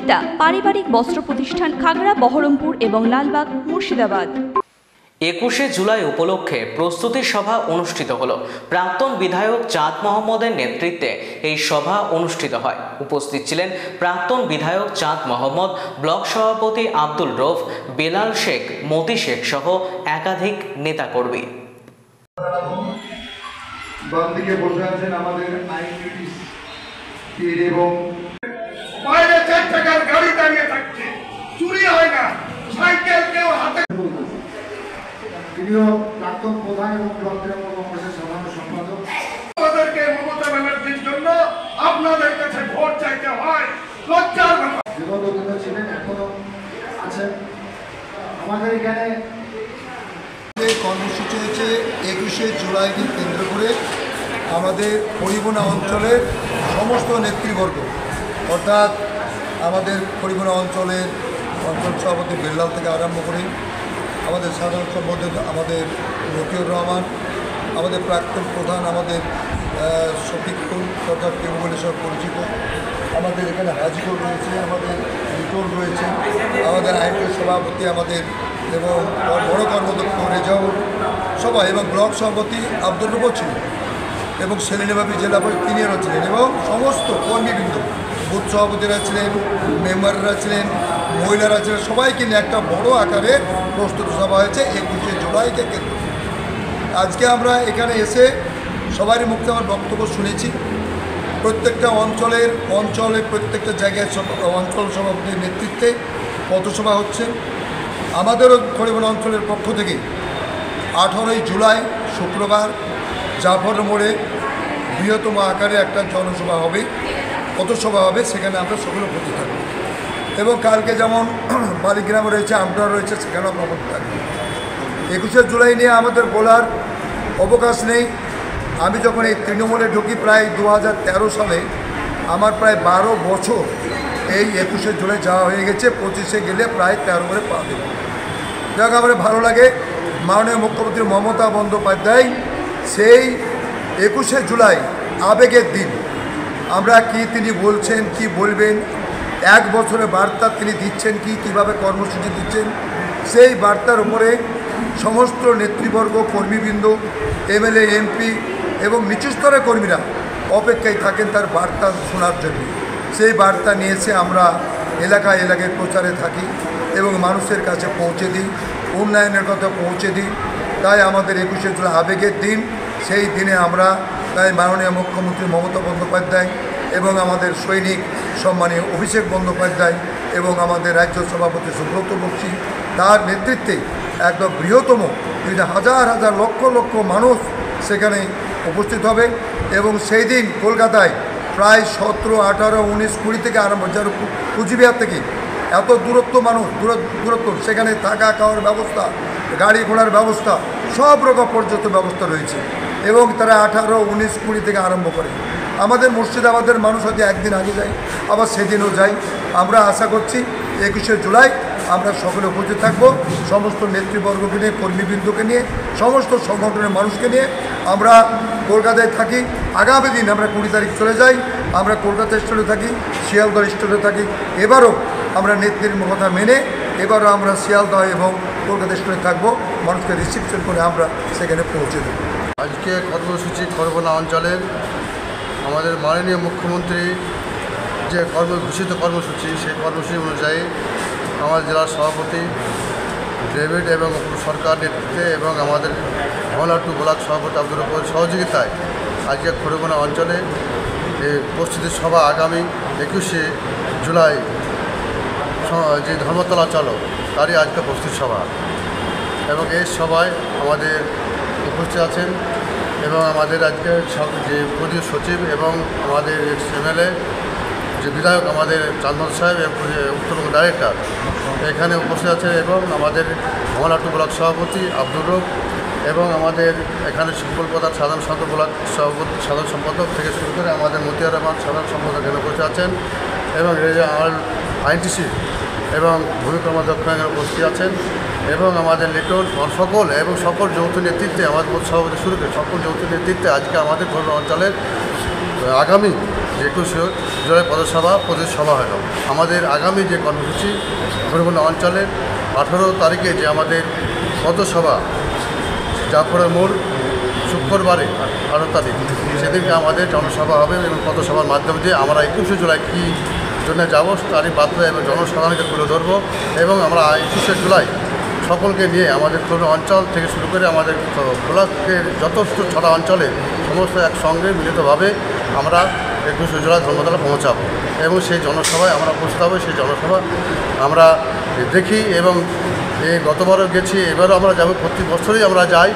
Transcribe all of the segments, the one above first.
সহযোগিতা পারিবারিক বস্ত্র প্রতিষ্ঠান খাগড়া, বহরমপুর এবং লালবাগ, মুর্শিদাবাদ। 21শে জুলাই উপলক্ষে প্রস্তুতি সভা অনুষ্ঠিত হলো। প্রাক্তন বিধায়ক চাঁদ মোহাম্মদের নেতৃত্বে এই সভা অনুষ্ঠিত হয়। উপস্থিত ছিলেন প্রাক্তন বিধায়ক চাঁদ মোহাম্মদ, ব্লক সভাপতি আব্দুল রৌফ, বেলাল শেখ, মতি শেখ সহ একাধিক নেতাকর্মী। বামদিকে বসে আছেন আমাদের আইনজীবী এবং বাইরে 4 টাকার গাড়ি দাঁড়িয়ে থাকছে, চুরি হয় না, সাইকেল কেউ হাতে। তিনিও প্রাক্তন প্রধান এবং ব্লক তৃণমূল কংগ্রেসের সাধারণ সম্পাদক। আমাদেরকে মমতা ব্যানার্জির জন্য আপনাদের কাছে ভোট চাইতে হয়, লজ্জার ব্যাপার। বিগত দিনে ছিলেন, এখনো আছেন আমাদের এখানে। কর্মসূচি হচ্ছে 21শে জুলাইকে কেন্দ্র করে আমাদের হরিবোনা অঞ্চলের সমস্ত নেতৃবর্গ, অর্থাৎ আমাদের হরিবোনা অঞ্চলের অঞ্চল সভাপতি বেল্লাল থেকে আরম্ভ করে আমাদের সাধারণ সম্পাদক আমাদের রফিউর রহমান, আমাদের প্রাক্তন প্রধান আমাদের শফিকুল তথা কেউ বলে সব পরিচিত, আমাদের এখানে হাজিকুল রয়েছে, আমাদের লিটল রয়েছে, আমাদের আইনজীবী সভাপতি আমাদের এবং বড় কর্মদক্ষ রেজাউল সবাই, এবং ব্লক সভাপতি আব্দুল রৌফ ছিল, এবং সেলিনাবাবী জেলা পরিষদ তিনিও ছিলেন, এবং সমস্ত কর্মীবৃন্দ, বুথ সভাপতিরা ছিলেন, মেম্বাররা ছিলেন, মহিলারা ছিলেন, সবাইকে নিয়ে একটা বড় আকারে প্রস্তুতি সভা হয়েছে 21শে জুলাইকে কেন্দ্র। আজকে আমরা এখানে এসে সবারই মুখে আমার বক্তব্য শুনেছি। প্রত্যেকটা অঞ্চলে প্রত্যেকটা জায়গায় অঞ্চল সভাপতির নেতৃত্বে পথসভা হচ্ছে। আমাদেরও হরিবোনা অঞ্চলের পক্ষ থেকে 18ই জুলাই শুক্রবার জাফর মোড়ে বৃহত্তম আকারে একটা জনসভা হবে, পথসভা হবে, সেখানে আমরা সকলে উপস্থিত থাকব। এবং কালকে যেমন বালিগ্রামে রয়েছে, আমটা রয়েছে, সেখানেও আমরা উপস্থিত থাকব। 21শে জুলাই নিয়ে আমাদের বলার অবকাশ নেই। আমি যখন এই তৃণমূলে ঢুকি প্রায় 2013 সালে, আমার প্রায় 12 বছর এই 21শে জুলাই যাওয়া হয়ে গেছে। 25শে গেলে প্রায় 13 করে পা দেব। যাক, আমার ভালো লাগে মাননীয় মুখ্যমন্ত্রী মমতা বন্দ্যোপাধ্যায় সেই 21শে জুলাই আবেগের দিন, আমরা কি তিনি বলছেন, কি বলবেন, 1 বছরের বার্তা তিনি দিচ্ছেন, কীভাবে কর্মসূচি দিচ্ছেন, সেই বার্তার উপরে সমস্ত নেতৃবর্গ, কর্মীবৃন্দ, এমএলএ, এমপি এবং নিচু স্তরের কর্মীরা অপেক্ষায় থাকেন তার বার্তা শোনার জন্য। সেই বার্তা নিয়েছে আমরা এলাকায় এলাকায় প্রচারে থাকি এবং মানুষের কাছে পৌঁছে দিই, উন্নয়নের কথা পৌঁছে দিই। তাই আমাদের 21শে জুলাই আবেগের দিন, সেই দিনে আমরা তাই মাননীয় মুখ্যমন্ত্রী মমতা বন্দ্যোপাধ্যায় এবং আমাদের সৈনিক সম্মানীয় অভিষেক বন্দ্যোপাধ্যায় এবং আমাদের রাজ্য সভাপতি সুব্রত বক্সী, তার নেতৃত্বে একদম বৃহত্তম হাজার হাজার লক্ষ লক্ষ মানুষ সেখানে উপস্থিত হবে। এবং সেই দিন কলকাতায় প্রায় 17, 18, 19, 20 থেকে আরম্ভ, যার কুচবিহার থেকে এত দূরত্ব মানুষ, দূরত্ব, সেখানে থাকা খাওয়ার ব্যবস্থা, গাড়ি ঘোড়ার ব্যবস্থা, সব রকম পর্যন্ত ব্যবস্থা রয়েছে। এবং তারা 18, 19, 20 থেকে আরম্ভ করে। আমাদের মুর্শিদাবাদের মানুষ হয়তো একদিন আগে যায়, আবার সেদিনও যাই। আমরা আশা করছি 21শে জুলাই আমরা সকলে উপস্থিত থাকব, সমস্ত নেতৃবর্গকে নিয়ে, কর্মীবৃন্দকে নিয়ে, সমস্ত সংগঠনের মানুষকে নিয়ে। আমরা কলকাতায় থাকি, আগামী দিন আমরা 20 তারিখ চলে যাই, আমরা কলকাতা স্টেশনে থাকি, শিয়ালদহ স্টেশনে থাকি। এবারও আমরা নেত্রীর কথা মেনে এবারও আমরা শিয়ালদহ এবং কলকাতা স্টেশনে থাকবো, মানুষকে রিসিপশন করে আমরা সেখানে পৌঁছে দেব। আজকে কর্মসূচি হরিবোনা অঞ্চলের আমাদের মাননীয় মুখ্যমন্ত্রী যে ঘোষিত কর্মসূচি, সেই কর্মসূচি অনুযায়ী আমার জেলার সভাপতি ডেভিড এবং সরকার নেতৃত্বে এবং আমাদের মহলাটু ব্লক সভাপতি আব্দুল রৌফের সহযোগিতায় আজকে হরিবোনা অঞ্চলে এই প্রস্তুতি সভা আগামী 21শে জুলাই যে ধর্মতলা চলো তারই আজকে প্রস্তুতি সভা। এবং এই সভায় আমাদের উপস্থিত আছেন এবং আমাদের আজকে যে প্রধান সচিব এবং আমাদের এমএলএ যে বিধায়ক আমাদের চাঁদমোহন সাহেব এবং উত্তরবঙ্গ ডাইরেক্টর এখানে উপস্থিত আছে, এবং আমাদের মহলাটু ব্লক সভাপতি আব্দুল রৌফ এবং আমাদের এখানে সুফল প্রধান সাধারণ সম্পাদক ব্লক সভাপতি সাধারণ সম্পাদক থেকে শুরু করে আমাদের মতিয়ার রহমান সাধারণ সম্পাদক এখানে উপস্থিত আছেন, এবং আমার আইনটিসি এবং ভূমি কর্মাধ্যক্ষ এখানে উপস্থিত আছেন, এবং আমাদের লিটন সকল যৌথ নেতৃত্বে, আমাদের সভাপতি শুরু করে সকল যৌথ নেতৃত্বে আজকে আমাদের অঞ্চলের আগামী 21শে জুলাই পথসভা হলো। আমাদের আগামী যে কর্মসূচি খড়িবনা অঞ্চলের 18 তারিখে যে আমাদের পথসভা জাফরের মোড় শুক্রবারে 18 তারিখ, সেদিনকে আমাদের জনসভা হবে এবং পথসভার মাধ্যমে দিয়ে আমরা 21শে জুলাই কী জন্য যাবো তারই বার্তা এবং জনসাধারণকে তুলে ধরবো। এবং আমরা 21শে জুলাই সকলকে নিয়ে আমাদের খড়িবনা অঞ্চল থেকে শুরু করে আমাদের ব্লকের যত 6টা অঞ্চলে সমস্ত একসঙ্গে মিলিতভাবে আমরা 21শে জুলাই ধর্মতলা পৌঁছাবো এবং সেই জনসভায় আমরা উপস্থিত হবো। সেই জনসভা আমরা দেখি এবং গতবারও গেছি, এবারও আমরা যাবো, প্রতি বছরই আমরা যাই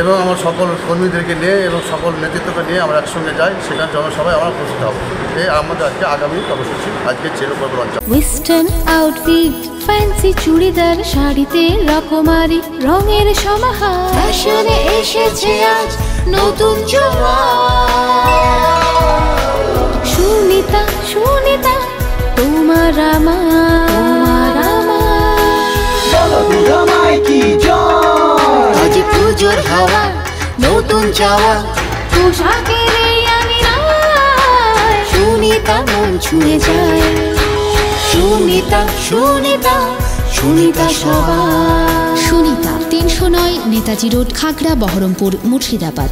এবং আমার সকল কর্মীদেরকে নিয়ে এবং সকল নেতৃত্বকে নিয়ে আমরা একসঙ্গে যাই, সেখানে জনসভায় আমরা উপস্থিত হবো। এই আমাদের আজকে আগামী কর্মসূচি আজকে ছিল খড়িবনা অঞ্চল। ওয়েস্টার্ন আউটফিট, ফ্যান্সি চুড়িদার, শাড়িতে রকমারি রঙের সমাহার, ফ্যাশনে এসেছে আজ নতুন সুনিতা সুনিতা তোমার আমার আজ পুজোর হাওয়া নতুন চাওয়া পোশাকের আমি সুনিতা মন ছুঁয়ে যায়। সুনিতা সুনিতা সুনিতা সবার। সুনিতা 309 নেতাজি রোড, খাগড়া, বহরমপুর, মুর্শিদাবাদ।